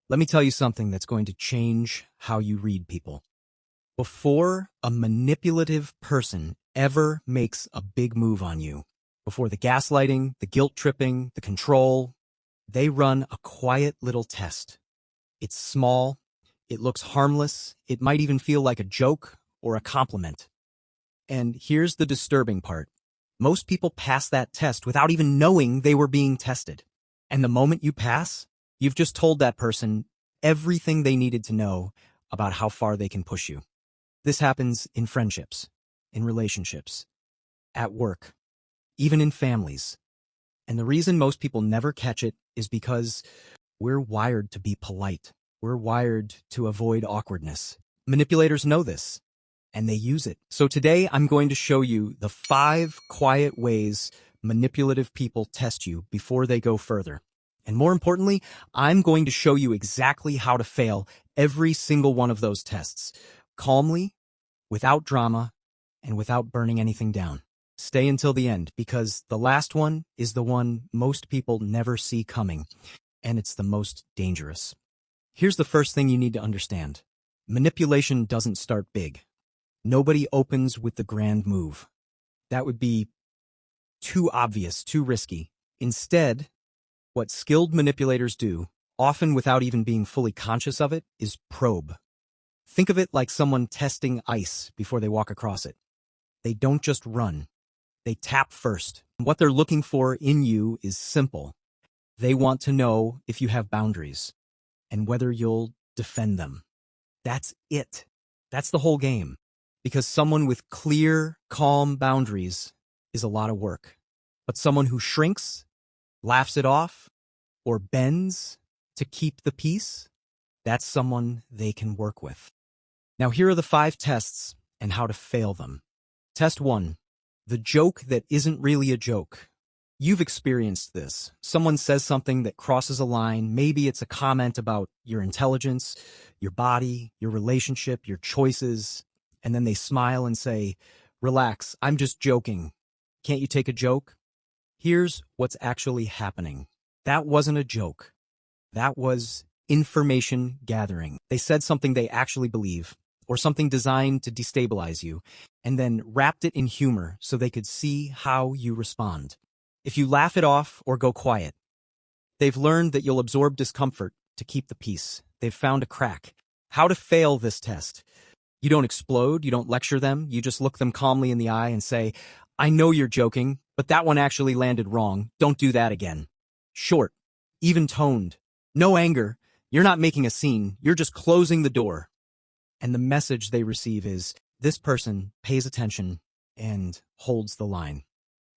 Let me tell you something that's going to change how you read people. Before a manipulative person ever makes a big move on you, before the gaslighting, the guilt tripping, the control, they run a quiet little test. It's small, it looks harmless, it might even feel like a joke or a compliment. And here's the disturbing part. Most people pass that test without even knowing they were being tested. And the moment you pass, you've just told that person everything they needed to know about how far they can push you. This happens in friendships, in relationships, at work, even in families. And the reason most people never catch it is because we're wired to be polite. We're wired to avoid awkwardness. Manipulators know this, and they use it. So today I'm going to show you the 5 quiet ways manipulative people test you before they go further. And more importantly, I'm going to show you exactly how to fail every single one of those tests, calmly, without drama, and without burning anything down. Stay until the end, because the last one is the one most people never see coming, and it's the most dangerous. Here's the first thing you need to understand. Manipulation doesn't start big. Nobody opens with the grand move. That would be too obvious, too risky. Instead, what skilled manipulators do, often without even being fully conscious of it, is probe. Think of it like someone testing ice before they walk across it. They don't just run. They tap first. What they're looking for in you is simple. They want to know if you have boundaries and whether you'll defend them. That's it. That's the whole game. Because someone with clear, calm boundaries is a lot of work. But someone who shrinks, laughs it off, or bends to keep the peace, that's someone they can work with. Now here are the 5 tests and how to fail them. Test 1. The joke that isn't really a joke. You've experienced this. Someone says something that crosses a line. Maybe it's a comment about your intelligence, your body, your relationship, your choices, and then they smile and say, "Relax, I'm just joking. Can't you take a joke?" Here's what's actually happening. That wasn't a joke. That was information gathering. They said something they actually believe, or something designed to destabilize you, and then wrapped it in humor so they could see how you respond. If you laugh it off or go quiet, they've learned that you'll absorb discomfort to keep the peace. They've found a crack. How to fail this test. You don't explode, you don't lecture them, you just look them calmly in the eye and say, "I know you're joking, but that one actually landed wrong. Don't do that again." Short, even-toned, no anger. You're not making a scene, you're just closing the door. And the message they receive is, this person pays attention and holds the line.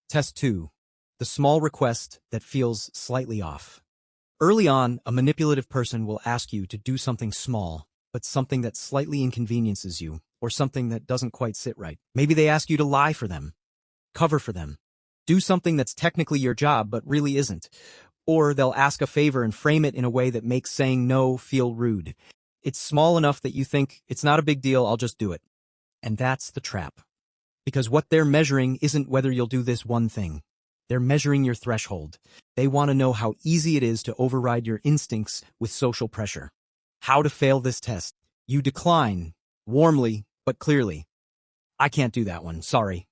Test 2. The small request that feels slightly off. Early on, a manipulative person will ask you to do something small, but something that slightly inconveniences you, or something that doesn't quite sit right. Maybe they ask you to lie for them, cover for them, do something that's technically your job but really isn't. Or they'll ask a favor and frame it in a way that makes saying no feel rude. It's small enough that you think, it's not a big deal, I'll just do it. And that's the trap. Because what they're measuring isn't whether you'll do this one thing. They're measuring your threshold. They want to know how easy it is to override your instincts with social pressure. How to fail this test. You decline, warmly but clearly. "I can't do that one, sorry."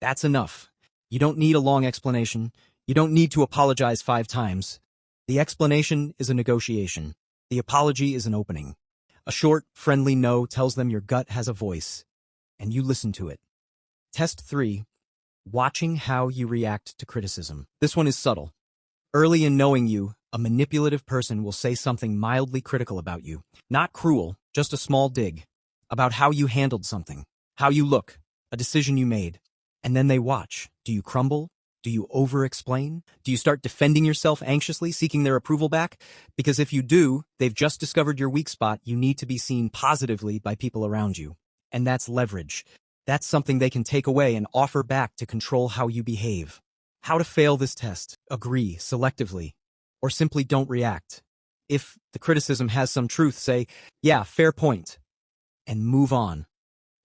That's enough. You don't need a long explanation. You don't need to apologize 5 times. The explanation is a negotiation. The apology is an opening. A short, friendly no tells them your gut has a voice, and you listen to it. Test 3. Watching how you react to criticism. This one is subtle. Early in knowing you, a manipulative person will say something mildly critical about you. Not cruel, just a small dig. About how you handled something, how you look, a decision you made. And then they watch. Do you crumble? Do you over-explain? Do you start defending yourself anxiously, seeking their approval back? Because if you do, they've just discovered your weak spot. You need to be seen positively by people around you. And that's leverage. That's something they can take away and offer back to control how you behave. How to fail this test. Agree selectively, or simply don't react. If the criticism has some truth, say, "Yeah, fair point," and move on.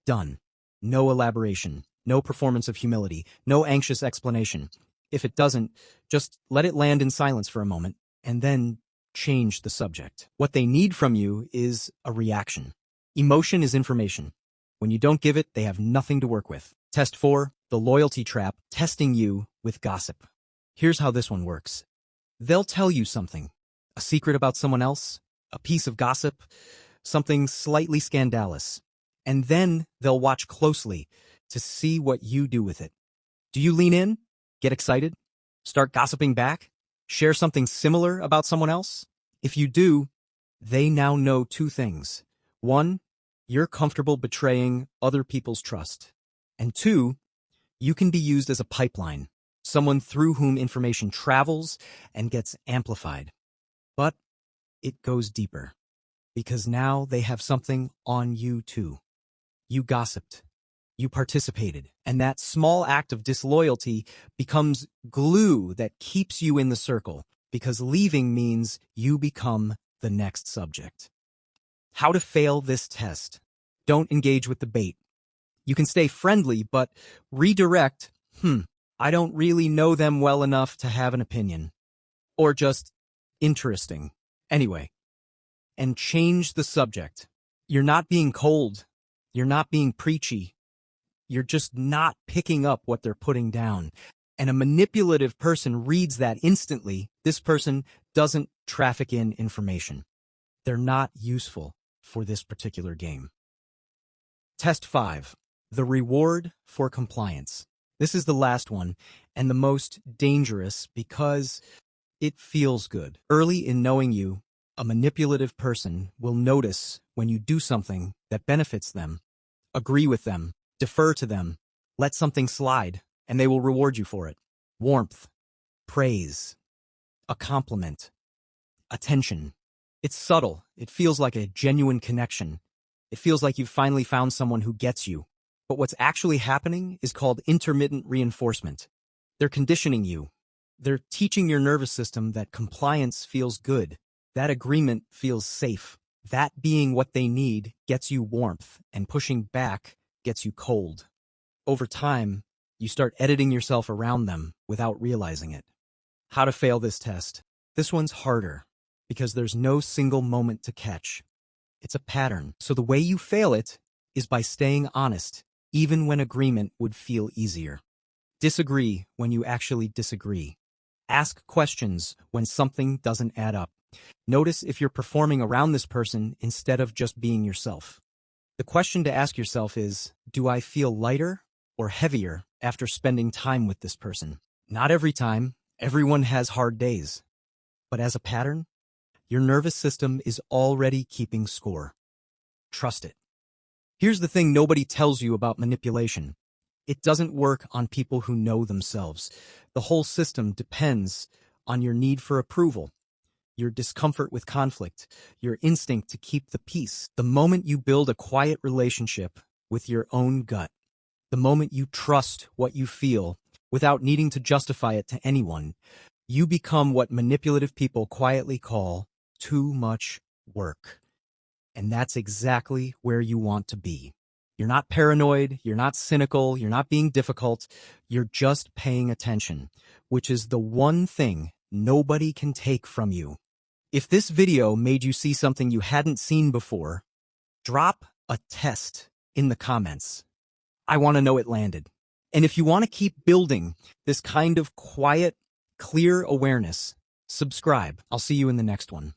Done. No elaboration, no performance of humility, no anxious explanation. If it doesn't, just let it land in silence for a moment, and then change the subject. What they need from you is a reaction. Emotion is information. When you don't give it, they have nothing to work with. Test 4, the loyalty trap, testing you with gossip. Here's how this one works. They'll tell you something, a secret about someone else, a piece of gossip, something slightly scandalous, and then they'll watch closely to see what you do with it. Do you lean in, get excited, start gossiping back, share something similar about someone else? If you do, they now know 2 things. 1, you're comfortable betraying other people's trust. And 2, you can be used as a pipeline, someone through whom information travels and gets amplified. But it goes deeper, because now they have something on you too. You gossiped, you participated, and that small act of disloyalty becomes glue that keeps you in the circle, because leaving means you become the next subject. How to fail this test. Don't engage with the bait. You can stay friendly, but redirect, I don't really know them well enough to have an opinion. Or just, interesting. Anyway, and change the subject. You're not being cold. You're not being preachy. You're just not picking up what they're putting down. And a manipulative person reads that instantly. This person doesn't traffic in information. They're not useful for this particular game. Test 5, the reward for compliance. This is the last one and the most dangerous because it feels good. Early in knowing you, a manipulative person will notice when you do something that benefits them, agree with them, defer to them, let something slide, and they will reward you for it. Warmth, praise, a compliment, attention. It's subtle. It feels like a genuine connection. It feels like you've finally found someone who gets you. But what's actually happening is called intermittent reinforcement. They're conditioning you. They're teaching your nervous system that compliance feels good. That agreement feels safe. That being what they need gets you warmth, and pushing back gets you cold. Over time, you start editing yourself around them without realizing it. How to fail this test. This one's harder because there's no single moment to catch. It's a pattern. So the way you fail it is by staying honest, even when agreement would feel easier. Disagree when you actually disagree. Ask questions when something doesn't add up. Notice if you're performing around this person instead of just being yourself. The question to ask yourself is, do I feel lighter or heavier after spending time with this person? Not every time. Everyone has hard days. But as a pattern, your nervous system is already keeping score. Trust it. Here's the thing nobody tells you about manipulation. It doesn't work on people who know themselves. The whole system depends on your need for approval, your discomfort with conflict, your instinct to keep the peace. The moment you build a quiet relationship with your own gut, the moment you trust what you feel without needing to justify it to anyone, you become what manipulative people quietly call too much work. And that's exactly where you want to be. You're not paranoid, you're not cynical, you're not being difficult, you're just paying attention, which is the one thing nobody can take from you. If this video made you see something you hadn't seen before, drop a test in the comments. I want to know it landed. And if you want to keep building this kind of quiet, clear awareness, subscribe. I'll see you in the next one.